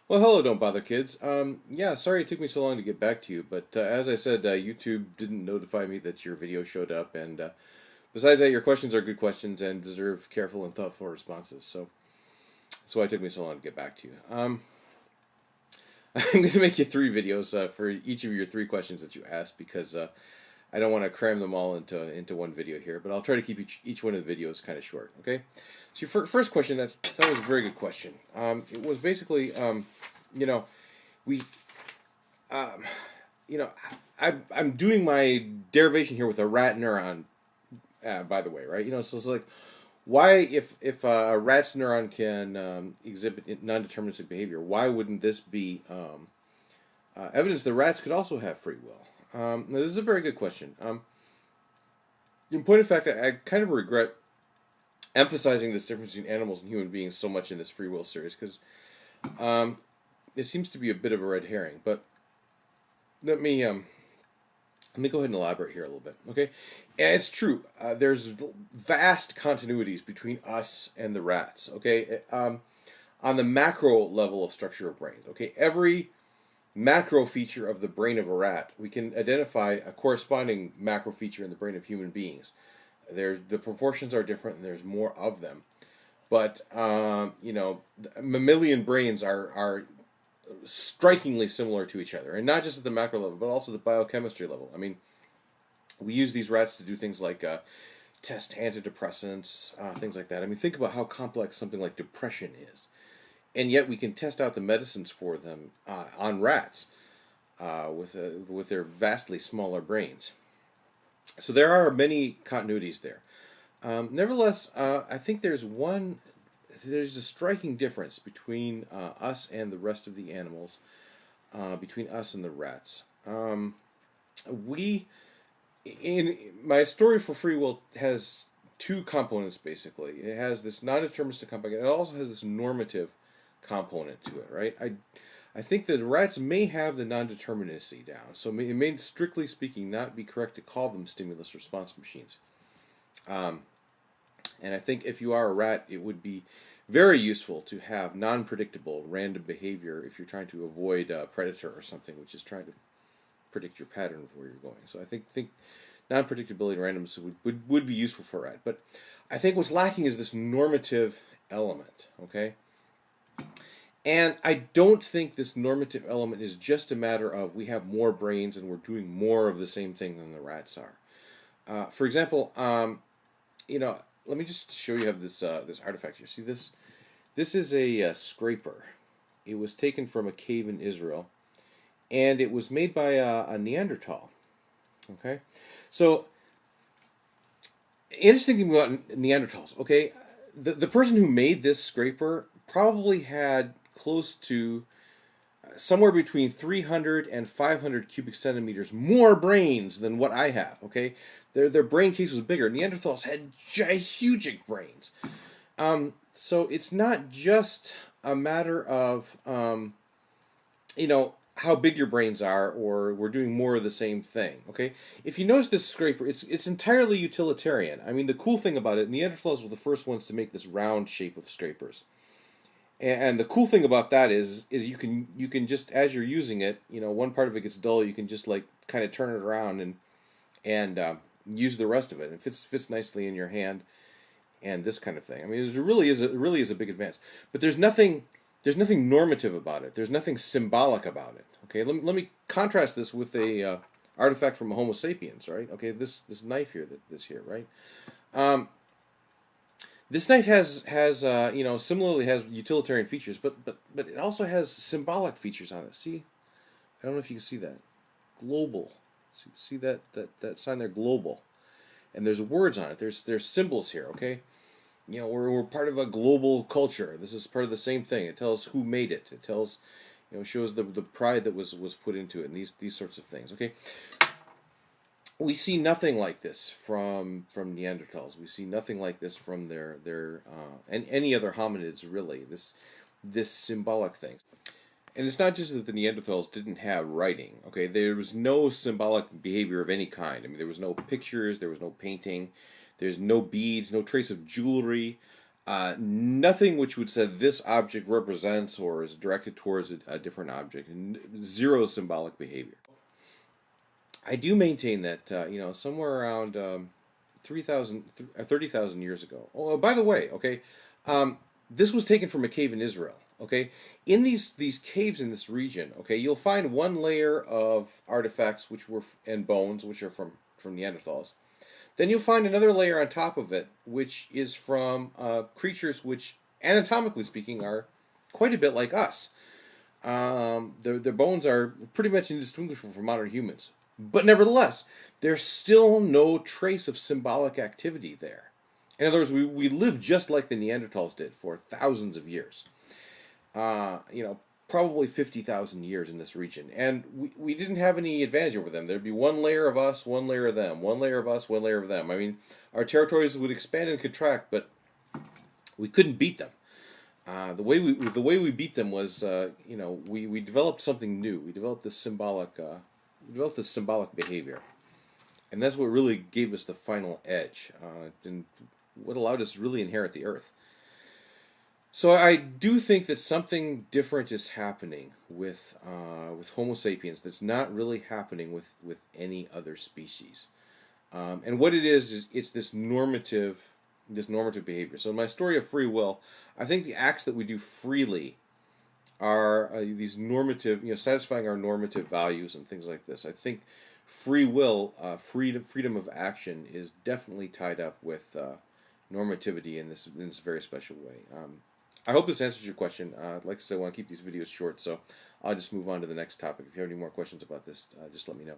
Well, hello, Don't Bother Kids. Yeah, sorry it took me so long to get back to you, but as I said, YouTube didn't notify me that your video showed up, and besides that, your questions are good questions and deserve careful and thoughtful responses. So that's why it took me so long to get back to you. I'm going to make you three videos for each of your three questions that you asked because I don't want to cram them all into one video here, but I'll try to keep each one of the videos kind of short. Okay. So your first question, that was a very good question. It was basically, you know, we um, you know, I'm doing my derivation here with a rat neuron, by the way, right? So it's like, why, if a rat's neuron can exhibit non-deterministic behavior, why wouldn't this be evidence that rats could also have free will? Now, this is a very good question. In point of fact, I kind of regret emphasizing this difference between animals and human beings so much in this free will series because it seems to be a bit of a red herring. But let me um, let me go ahead and elaborate here a little bit, okay? And it's true. There's vast continuities between us and the rats, okay? On the macro level of structure of brains, okay? Every macro feature of the brain of a rat, we can identify a corresponding macro feature in the brain of human beings. The proportions are different, and there's more of them. But mammalian brains are strikingly similar to each other, and not just at the macro level, but also the biochemistry level. I mean, we use these rats to do things like test antidepressants, things like that. I mean, think about how complex something like depression is, and yet we can test out the medicines for them on rats with their vastly smaller brains. So there are many continuities there. Nevertheless, I think there's a striking difference between us and the rest of the animals, between us and the rats. We, in my story for free will, has two components basically. It has this non-deterministic component. It also has this normative component to it, right? I think that rats may have the non-determinacy down, so it may, strictly speaking, not be correct to call them stimulus response machines. Um, and I think if you are a rat, it would be very useful to have non-predictable random behavior if you're trying to avoid a predator or something, which is trying to predict your pattern of where you're going. So I think non-predictability and randomness would be useful for a rat. But I think what's lacking is this normative element, okay? And I don't think this normative element is just a matter of we have more brains and we're doing more of the same thing than the rats are. For example, let me just show you. Have this artifact here. See this? This is a scraper. It was taken from a cave in Israel, and it was made by a Neanderthal. Okay, so interesting thing about Neanderthals. Okay, the person who made this scraper probably had close to somewhere between 300 and 500 cubic centimeters more brains than what I have. Okay, their brain case was bigger. Neanderthals had huge brains. So it's not just a matter of how big your brains are, or we're doing more of the same thing. Okay, if you notice this scraper, it's entirely utilitarian. I mean, the cool thing about it, Neanderthals were the first ones to make this round shape of scrapers. And the cool thing about that is you can just, as you're using it, one part of it gets dull, you can just like kind of turn it around and use the rest of it. It fits nicely in your hand, and this kind of thing. I mean, it really is a big advance. But there's nothing normative about it. There's nothing symbolic about it. Okay, let me contrast this with a artifact from a Homo sapiens, right? Okay, this knife here, this here, right? Um, this knife has similarly has utilitarian features, but it also has symbolic features on it. See, I don't know if you can see that. Global. See that sign there, global. And there's words on it. There's symbols here, okay? We're part of a global culture. This is part of the same thing. It tells who made it. It tells, shows the pride that was put into it, and these sorts of things, okay? We see nothing like this from Neanderthals. We see nothing like this from their and any other hominids, really. This symbolic thing. And it's not just that the Neanderthals didn't have writing. Okay, there was no symbolic behavior of any kind. I mean, there was no pictures, there was no painting, there's no beads, no trace of jewelry. Nothing which would say this object represents or is directed towards a different object. Zero symbolic behavior. I do maintain that somewhere around 30,000 years ago. Oh, by the way, okay, this was taken from a cave in Israel. Okay, in these caves in this region, okay, you'll find one layer of artifacts and bones which are from Neanderthals. Then you'll find another layer on top of it, which is from creatures which, anatomically speaking, are quite a bit like us. Their bones are pretty much indistinguishable from modern humans. But nevertheless, there's still no trace of symbolic activity there. In other words, we live just like the Neanderthals did for thousands of years. Probably 50,000 years in this region. And we didn't have any advantage over them. There'd be one layer of us, one layer of them, one layer of us, one layer of them. I mean, our territories would expand and contract, but we couldn't beat them. The way we beat them was, we developed something new. We developed this symbolic behavior, and that's what really gave us the final edge, and what allowed us to really inherit the Earth. So I do think that something different is happening with Homo sapiens that's not really happening with any other species. And what it is it's this normative behavior. So in my story of free will, I think the acts that we do freely are these normative, satisfying our normative values and things like this. I think free will, freedom of action is definitely tied up with normativity in this very special way. I hope this answers your question. Like I said, I want to keep these videos short, so I'll just move on to the next topic. If you have any more questions about this, just let me know.